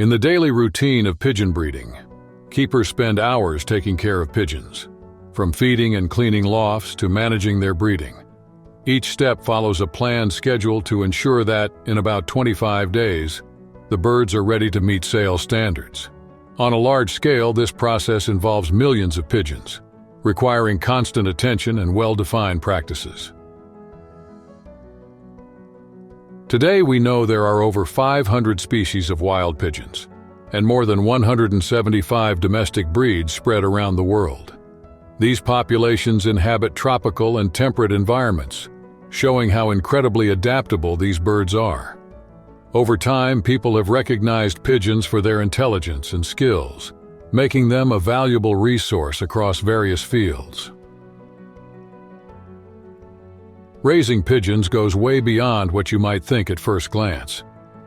In the daily routine of pigeon breeding, keepers spend hours taking care of pigeons, from feeding and cleaning lofts to managing their breeding. Each step follows a planned schedule to ensure that, in about 25 days, the birds are ready to meet sales standards. On a large scale, this process involves millions of pigeons, requiring constant attention and well-defined practices. Today, we know there are over 500 species of wild pigeons, and more than 175 domestic breeds spread around the world. These populations inhabit tropical and temperate environments, showing how incredibly adaptable these birds are. Over time, people have recognized pigeons for their intelligence and skills, making them a valuable resource across various fields. Raising pigeons goes way beyond what you might think at first glance.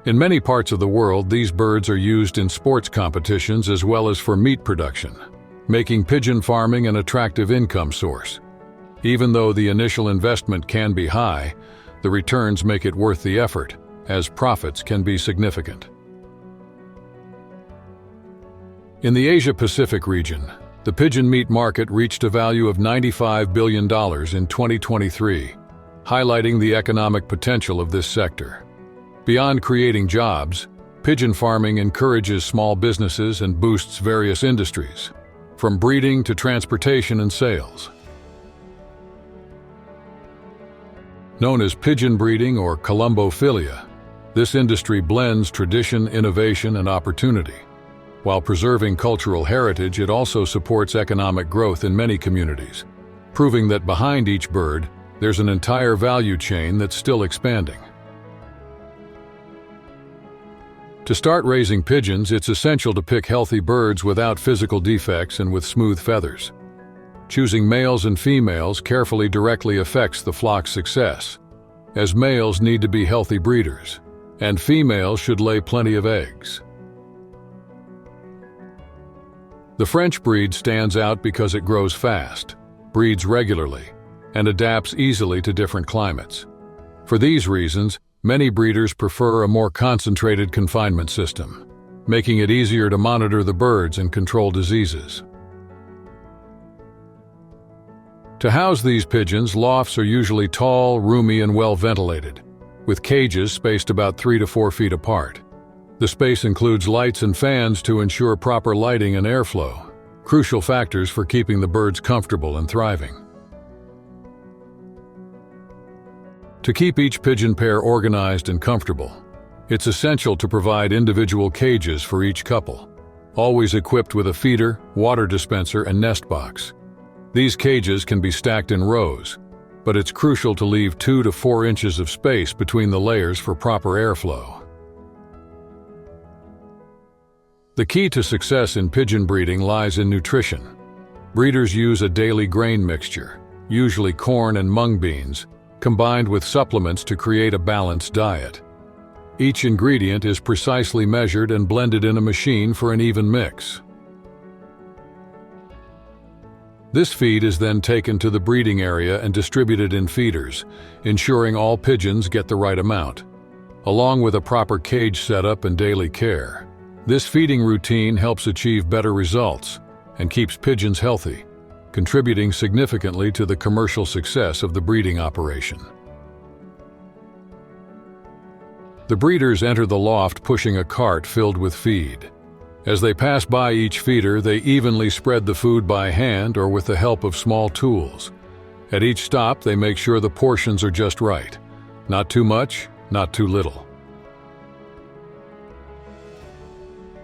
In many parts of the world, these birds are used in sports competitions as well as for meat production, making pigeon farming an attractive income source. Even though the initial investment can be high, the returns make it worth the effort, as profits can be significant. In the Asia-Pacific region, the pigeon meat market reached a value of $95 billion in 2023, highlighting the economic potential of this sector. Beyond creating jobs, pigeon farming encourages small businesses and boosts various industries, from breeding to transportation and sales. Known as pigeon breeding or columbophilia, this industry blends tradition, innovation, and opportunity. While preserving cultural heritage, it also supports economic growth in many communities, proving that behind each bird, there's an entire value chain that's still expanding. To start raising pigeons, it's essential to pick healthy birds without physical defects and with smooth feathers. Choosing males and females carefully directly affects the flock's success, as males need to be healthy breeders, and females should lay plenty of eggs. The French breed stands out because it grows fast, breeds regularly, and adapts easily to different climates. For these reasons, many breeders prefer a more concentrated confinement system, making it easier to monitor the birds and control diseases. To house these pigeons, lofts are usually tall, roomy, and well ventilated, with cages spaced about 3 to 4 feet apart. The space includes lights and fans to ensure proper lighting and airflow, crucial factors for keeping the birds comfortable and thriving. To keep each pigeon pair organized and comfortable, it's essential to provide individual cages for each couple, always equipped with a feeder, water dispenser, and nest box. These cages can be stacked in rows, but it's crucial to leave 2 to 4 inches of space between the layers for proper airflow. The key to success in pigeon breeding lies in nutrition. Breeders use a daily grain mixture, usually corn and mung beans, combined with supplements to create a balanced diet. Each ingredient is precisely measured and blended in a machine for an even mix. This feed is then taken to the breeding area and distributed in feeders, ensuring all pigeons get the right amount. Along with a proper cage setup and daily care, this feeding routine helps achieve better results and keeps pigeons healthy, contributing significantly to the commercial success of the breeding operation. The breeders enter the loft pushing a cart filled with feed. As they pass by each feeder, they evenly spread the food by hand or with the help of small tools. At each stop, they make sure the portions are just right. Not too much, not too little.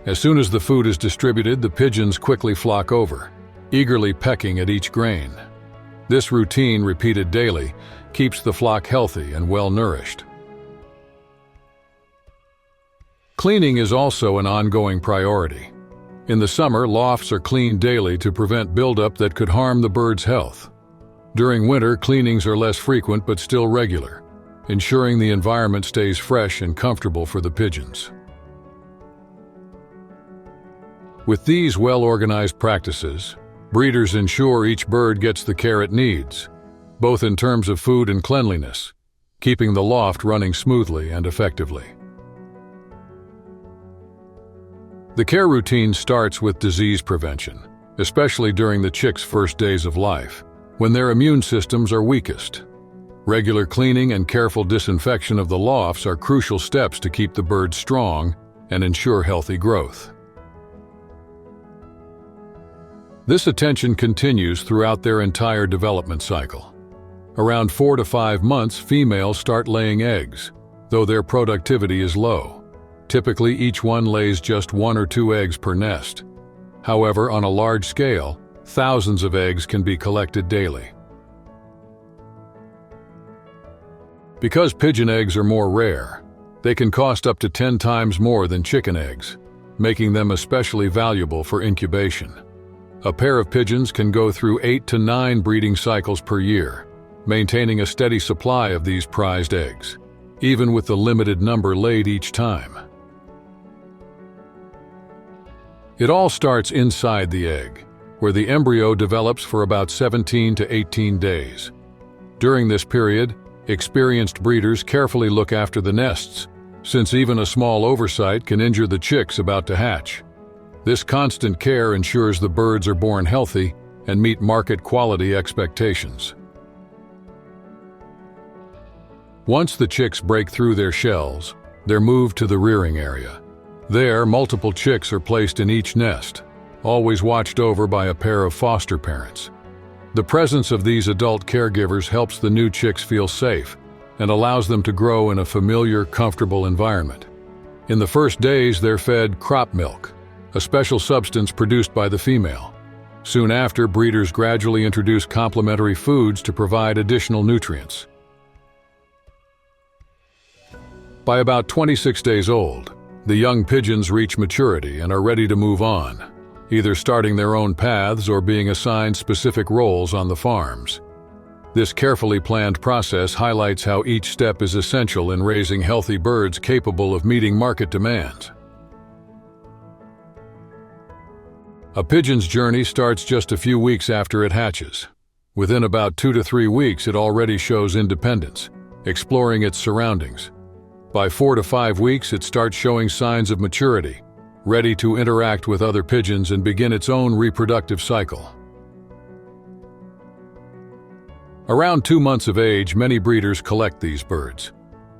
As soon as the food is distributed, the pigeons quickly flock over, eagerly pecking at each grain. This routine, repeated daily, keeps the flock healthy and well-nourished. Cleaning is also an ongoing priority. In the summer, lofts are cleaned daily to prevent buildup that could harm the bird's health. During winter, cleanings are less frequent but still regular, ensuring the environment stays fresh and comfortable for the pigeons. With these well-organized practices, breeders ensure each bird gets the care it needs, both in terms of food and cleanliness, keeping the loft running smoothly and effectively. The care routine starts with disease prevention, especially during the chicks' first days of life, when their immune systems are weakest. Regular cleaning and careful disinfection of the lofts are crucial steps to keep the birds strong and ensure healthy growth. This attention continues throughout their entire development cycle. Around 4 to 5 months, females start laying eggs, though their productivity is low. Typically, each one lays just 1 or 2 eggs per nest. However, on a large scale, thousands of eggs can be collected daily. Because pigeon eggs are more rare, they can cost up to 10 times more than chicken eggs, making them especially valuable for incubation. A pair of pigeons can go through 8 to 9 breeding cycles per year, maintaining a steady supply of these prized eggs, even with the limited number laid each time. It all starts inside the egg, where the embryo develops for about 17 to 18 days. During this period, experienced breeders carefully look after the nests, since even a small oversight can injure the chicks about to hatch. This constant care ensures the birds are born healthy and meet market quality expectations. Once the chicks break through their shells, they're moved to the rearing area. There, multiple chicks are placed in each nest, always watched over by a pair of foster parents. The presence of these adult caregivers helps the new chicks feel safe and allows them to grow in a familiar, comfortable environment. In the first days, they're fed crop milk, a special substance produced by the female. Soon after, breeders gradually introduce complementary foods to provide additional nutrients. By about 26 days old, the young pigeons reach maturity and are ready to move on, either starting their own paths or being assigned specific roles on the farms. This carefully planned process highlights how each step is essential in raising healthy birds capable of meeting market demands. A pigeon's journey starts just a few weeks after it hatches. Within about 2 to 3 weeks, it already shows independence, exploring its surroundings. By 4 to 5 weeks, it starts showing signs of maturity, ready to interact with other pigeons and begin its own reproductive cycle. Around 2 months of age, many breeders collect these birds.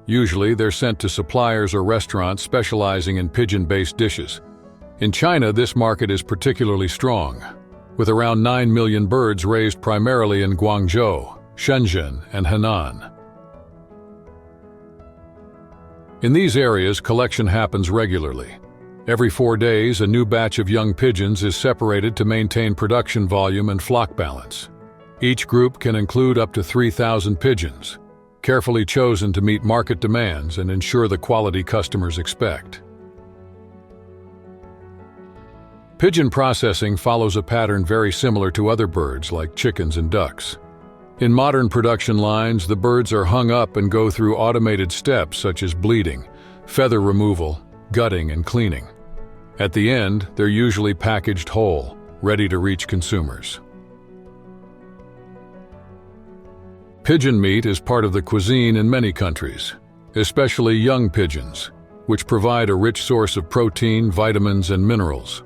Usually, they're sent to suppliers or restaurants specializing in pigeon-based dishes. In China, this market is particularly strong, with around 9 million birds raised primarily in Guangzhou, Shenzhen, and Henan. In these areas, collection happens regularly. Every 4 days, a new batch of young pigeons is separated to maintain production volume and flock balance. Each group can include up to 3,000 pigeons, carefully chosen to meet market demands and ensure the quality customers expect. Pigeon processing follows a pattern very similar to other birds like chickens and ducks. In modern production lines, the birds are hung up and go through automated steps such as bleeding, feather removal, gutting, and cleaning. At the end, they're usually packaged whole, ready to reach consumers. Pigeon meat is part of the cuisine in many countries, especially young pigeons, which provide a rich source of protein, vitamins, and minerals.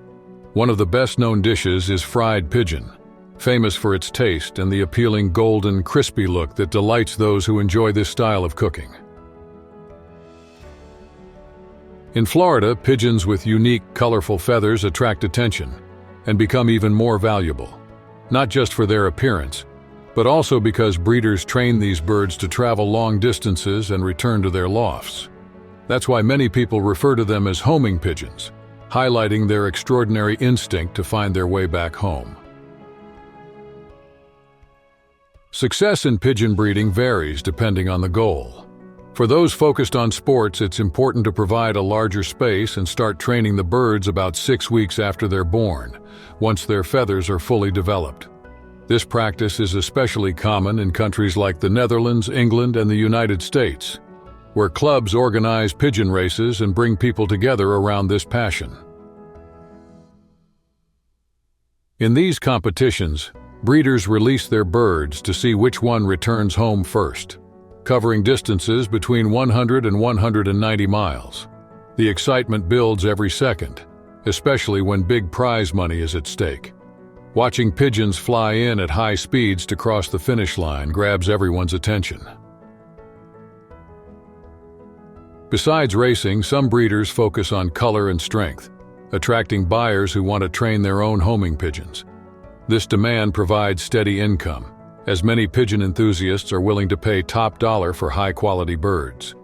One of the best-known dishes is fried pigeon, famous for its taste and the appealing golden, crispy look that delights those who enjoy this style of cooking. In Florida, pigeons with unique, colorful feathers attract attention and become even more valuable, not just for their appearance, but also because breeders train these birds to travel long distances and return to their lofts. That's why many people refer to them as homing pigeons, highlighting their extraordinary instinct to find their way back home. Success in pigeon breeding varies depending on the goal. For those focused on sports, it's important to provide a larger space and start training the birds about 6 weeks after they're born, once their feathers are fully developed. This practice is especially common in countries like the Netherlands, England, and the United States, where clubs organize pigeon races and bring people together around this passion. In these competitions, breeders release their birds to see which one returns home first, covering distances between 100 and 190 miles. The excitement builds every second, especially when big prize money is at stake. Watching pigeons fly in at high speeds to cross the finish line grabs everyone's attention. Besides racing, some breeders focus on color and strength, attracting buyers who want to train their own homing pigeons. This demand provides steady income, as many pigeon enthusiasts are willing to pay top dollar for high-quality birds.